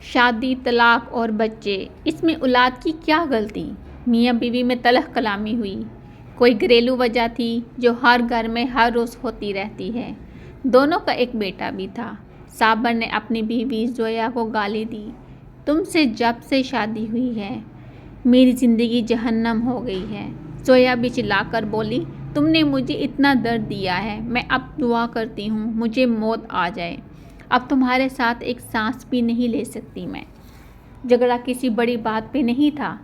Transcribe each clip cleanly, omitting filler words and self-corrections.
شادی، طلاق اور بچے، اس میں اولاد کی کیا غلطی؟ میاں بیوی میں تلخ کلامی ہوئی۔ کوئی گھریلو وجہ تھی جو ہر گھر میں ہر روز ہوتی رہتی ہے۔ دونوں کا ایک بیٹا بھی تھا۔ صابر نے اپنی بیوی زویا کو گالی دی، تم سے جب سے شادی ہوئی ہے میری زندگی جہنم ہو گئی ہے۔ زویا بھی چلا کر بولی، تم نے مجھے اتنا درد دیا ہے، میں اب دعا کرتی ہوں مجھے موت آ جائے، اب تمہارے ساتھ ایک سانس بھی نہیں لے سکتی میں۔ جھگڑا کسی بڑی بات پہ نہیں تھا۔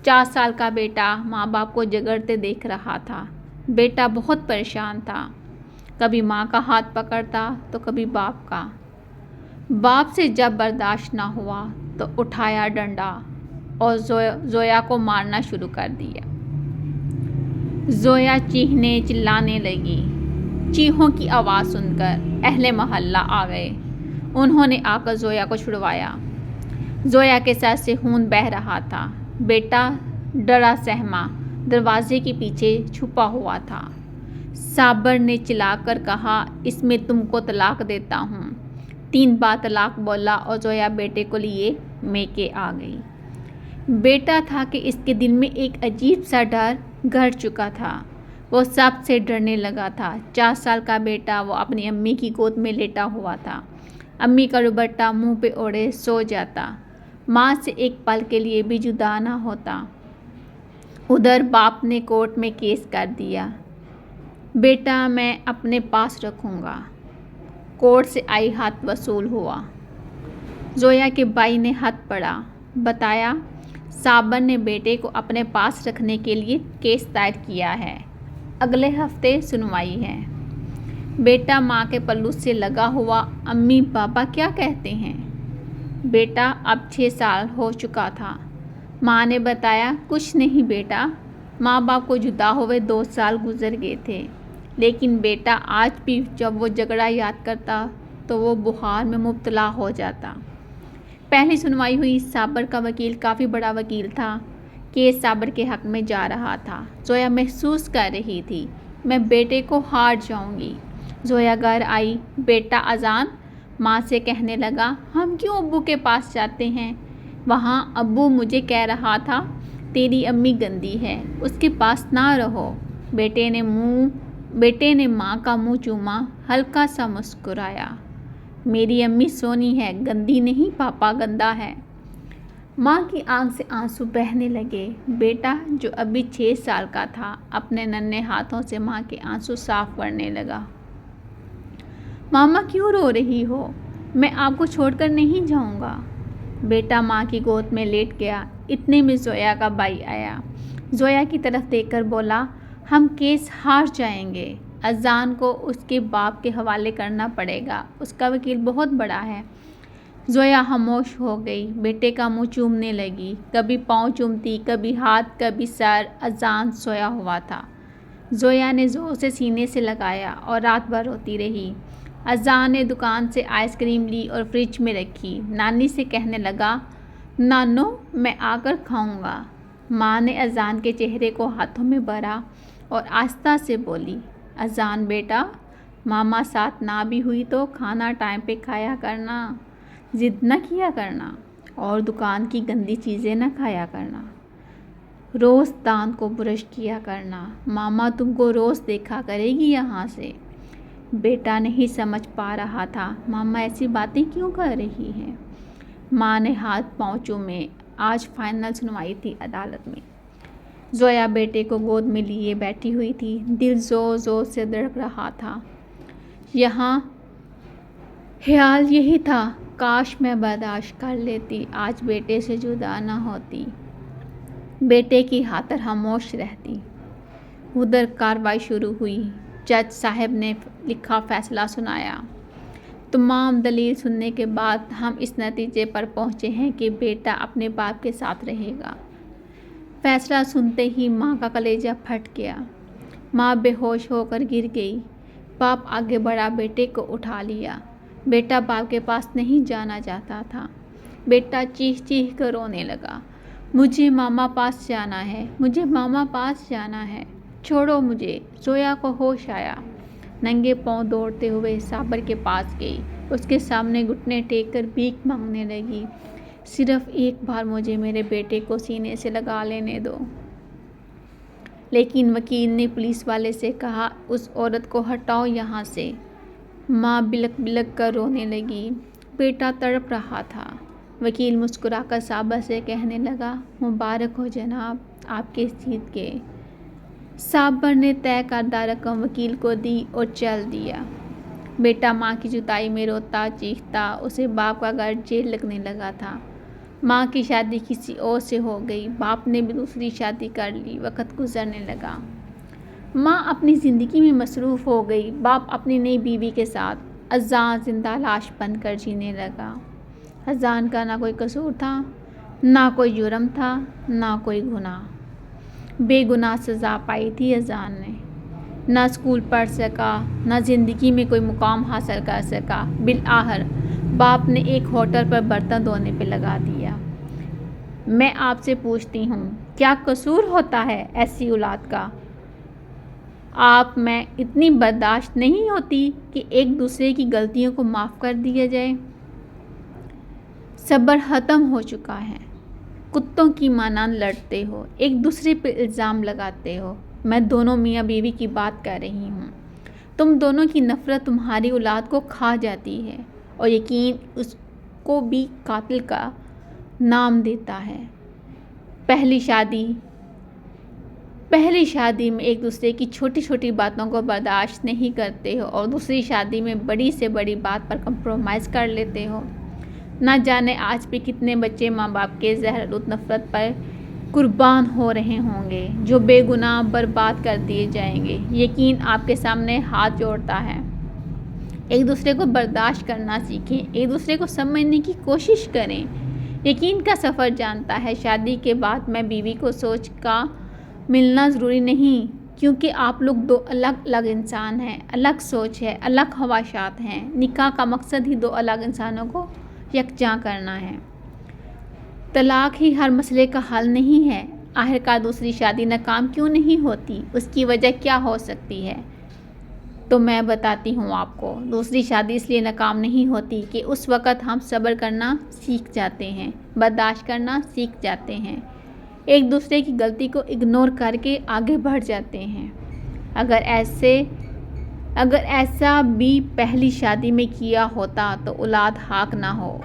4 سال کا بیٹا ماں باپ کو جھگڑتے دیکھ رہا تھا۔ بیٹا بہت پریشان تھا، کبھی ماں کا ہاتھ پکڑتا تو کبھی باپ کا۔ باپ سے جب برداشت نہ ہوا تو اٹھایا ڈنڈا اور زویا کو مارنا شروع کر دیا۔ زویا چیخنے چلانے لگی۔ چیخوں کی آواز سن کر اہل محلہ آ گئے۔ انہوں نے آ کر زویا کو چھڑوایا۔ زویا کے سر سے خون بہہ رہا تھا۔ بیٹا ڈرا سہما دروازے کے پیچھے چھپا ہوا تھا۔ صابر نے چلا کر کہا، اس میں تم کو طلاق دیتا ہوں۔ 3 بار طلاق بولا اور زویا بیٹے کو لیے میکے آ گئی۔ بیٹا تھا کہ اس کے دل میں ایک عجیب سا ڈر گھر چکا تھا۔ وہ سب سے ڈرنے لگا تھا۔ 4 سال کا بیٹا وہ اپنی امی کی گود میں لیٹا ہوا تھا۔ امی کا دوپٹہ منہ پہ اوڑھے سو جاتا، ماں سے ایک پل کے لیے بھی جدا نہ ہوتا۔ ادھر باپ نے کورٹ میں کیس کر دیا، بیٹا میں اپنے پاس رکھوں گا۔ کورٹ سے آئی حد وصول ہوا۔ زویا کے بھائی نے حد پڑھا، بتایا صابر نے بیٹے کو اپنے پاس رکھنے کے لیے کیس دائر کیا ہے، اگلے ہفتے سنوائی ہے۔ بیٹا ماں کے پلو سے لگا ہوا، امی پاپا کیا کہتے ہیں؟ بیٹا اب 6 سال ہو چکا تھا۔ ماں نے بتایا، کچھ نہیں بیٹا، ماں باپ کو جدا ہوئے 2 سال گزر گئے تھے، لیکن بیٹا آج بھی جب وہ جھگڑا یاد کرتا تو وہ بخار میں مبتلا ہو جاتا۔ پہلی سنوائی ہوئی۔ صابر کا وکیل کافی بڑا وکیل تھا۔ کیس صابر کے حق میں جا رہا تھا۔ زویا محسوس کر رہی تھی، میں بیٹے کو ہار جاؤں گی۔ زویا گھر آئی، بیٹا اذان، ماں سے کہنے لگا، ہم کیوں ابو کے پاس جاتے ہیں؟ وہاں ابو مجھے کہہ رہا تھا تیری امی گندی ہے، اس کے پاس نہ رہو۔ بیٹے نے ماں کا منہ چوما، ہلکا سا مسکرایا، میری امی سونی ہے، گندی نہیں، پاپا گندا ہے۔ ماں کی آنکھ سے آنسو بہنے لگے۔ بیٹا جو ابھی 6 سال کا تھا اپنے ننھے ہاتھوں سے ماں کے آنسو صاف کرنے لگا۔ ماما کیوں رو رہی ہو؟ میں آپ کو چھوڑ کر نہیں جاؤں گا۔ بیٹا ماں کی گود میں لیٹ گیا۔ اتنے میں زویا کا بھائی آیا۔ زویا کی طرف دیکھ کر بولا، ہم کیس ہار جائیں گے، اذان کو اس کے باپ کے حوالے کرنا پڑے گا، اس کا وکیل بہت بڑا ہے۔ زویا خاموش ہو گئی، بیٹے کا منہ چومنے لگی، کبھی پاؤں چومتی، کبھی ہاتھ، کبھی سر۔ اذان سویا ہوا تھا۔ زویا نے زور سے سینے سے لگایا اور رات بھر روتی رہی۔ اذان نے دکان سے آئس کریم لی اور فریج میں رکھی۔ نانی سے کہنے لگا، نانو میں آ کر کھاؤں گا۔ ماں نے اذان کے چہرے کو ہاتھوں میں بھرا اور آہستہ سے بولی، اذان بیٹا، ماما ساتھ نہ بھی ہوئی تو کھانا ٹائم پہ کھایا کرنا، ضد نہ کیا کرنا اور دکان کی گندی چیزیں نہ کھایا کرنا، روز دانت کو برش کیا کرنا، ماما تم کو روز دیکھا کرے گی یہاں سے۔ بیٹا نہیں سمجھ پا رہا تھا ماما ایسی باتیں کیوں کر رہی ہے۔ ماں نے ہاتھ پاؤں چومے۔ آج فائنل سنوائی تھی عدالت میں۔ زویا بیٹے کو گود میں لیے بیٹھی ہوئی تھی، دل زور زور سے دھڑک رہا تھا۔ یہاں خیال یہی تھا، کاش میں برداشت کر لیتی، آج بیٹے سے جدا نہ ہوتی، بیٹے کی خاطر خاموش رہتی۔ ادھر کارروائی شروع ہوئی۔ جج صاحب نے لکھا فیصلہ سنایا، تمام دلیل سننے کے بعد ہم اس نتیجے پر پہنچے ہیں کہ بیٹا اپنے باپ کے ساتھ رہے گا۔ فیصلہ سنتے ہی ماں کا کلیجہ پھٹ گیا۔ ماں بے ہوش ہو کر گر گئی۔ باپ آگے بڑھا، بیٹے کو اٹھا لیا۔ بیٹا باپ کے پاس نہیں جانا چاہتا تھا۔ بیٹا چیخ چیخ کر رونے لگا، مجھے ماما پاس جانا ہے، مجھے ماما پاس جانا ہے، چھوڑو مجھے۔ زویا کو ہوش آیا، ننگے پاؤں دوڑتے ہوئے صابر کے پاس گئی، اس کے سامنے گھٹنے ٹیک کر بھیک مانگنے لگی، صرف ایک بار مجھے میرے بیٹے کو سینے سے لگا لینے دو۔ لیکن وکیل نے پولیس والے سے کہا، اس عورت کو ہٹاؤ یہاں سے۔ ماں بلک بلک کر رونے لگی۔ بیٹا تڑپ رہا تھا۔ وکیل مسکرا کر صابر سے کہنے لگا، مبارک ہو جناب آپ کے اس جیت کے۔ صابر نے طے کردہ رقم وکیل کو دی اور چل دیا۔ بیٹا ماں کی جدائی میں روتا چیختا، اسے باپ کا گھر جیل لگنے لگا تھا۔ ماں کی شادی کسی اور سے ہو گئی، باپ نے بھی دوسری شادی کر لی، وقت گزرنے لگا۔ ماں اپنی زندگی میں مصروف ہو گئی، باپ اپنی نئی بیوی کے ساتھ اذان زندہ لاش بن کر جینے لگا۔ اذان کا نہ کوئی قصور تھا، نہ کوئی جرم تھا، نہ کوئی گناہ۔ بے گناہ سزا پائی تھی اذان نے۔ نہ اسکول پڑھ سکا، نہ زندگی میں کوئی مقام حاصل کر سکا۔ بالآخر باپ نے ایک ہوٹل پر برتن دھونے پہ لگا دیا۔ میں آپ سے پوچھتی ہوں، کیا قصور ہوتا ہے ایسی اولاد کا؟ آپ میں اتنی برداشت نہیں ہوتی کہ ایک دوسرے کی غلطیوں کو معاف کر دیا جائے؟ صبر ختم ہو چکا ہے۔ کتوں کی مانند لڑتے ہو، ایک دوسرے پہ الزام لگاتے ہو۔ میں دونوں میاں بیوی کی بات کر رہی ہوں۔ تم دونوں کی نفرت تمہاری اولاد کو کھا جاتی ہے اور یقین اس کو بھی قاتل کا نام دیتا ہے۔ پہلی شادی میں ایک دوسرے کی چھوٹی چھوٹی باتوں کو برداشت نہیں کرتے ہو اور دوسری شادی میں بڑی سے بڑی بات پر کمپرومائز کر لیتے ہو۔ نہ جانے آج بھی کتنے بچے ماں باپ کے زہرآلود نفرت پر قربان ہو رہے ہوں گے، جو بے گناہ برباد کر دیے جائیں گے۔ یقین آپ کے سامنے ہاتھ جوڑتا ہے۔ ایک دوسرے کو برداشت کرنا سیکھیں، ایک دوسرے کو سمجھنے کی کوشش کریں۔ یقین کا سفر جانتا ہے، شادی کے بعد میں بیوی کو سوچ کا ملنا ضروری نہیں، کیونکہ آپ لوگ دو الگ الگ انسان ہیں، الگ سوچ ہے، الگ خواہشات ہیں۔ نکاح کا مقصد ہی دو الگ انسانوں کو یکجا کرنا ہے۔ طلاق ہی ہر مسئلے کا حل نہیں ہے۔ آخرکار دوسری شادی ناکام کیوں نہیں ہوتی؟ اس کی وجہ کیا ہو سکتی ہے؟ تو میں بتاتی ہوں آپ کو، دوسری شادی اس لیے ناکام نہیں ہوتی کہ اس وقت ہم صبر کرنا سیکھ جاتے ہیں، برداشت کرنا سیکھ جاتے ہیں، ایک دوسرے کی غلطی کو اگنور کر کے آگے بڑھ جاتے ہیں۔ اگر ایسا بھی پہلی شادی میں کیا ہوتا تو اولاد حق نہ ہو۔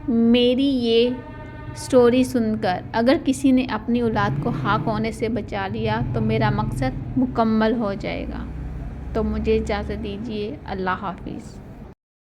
میری یہ سٹوری سن کر اگر کسی نے اپنی اولاد کو حق ہونے سے بچا لیا تو میرا مقصد مکمل ہو جائے گا۔ تو مجھے اجازت دیجیے، اللہ حافظ۔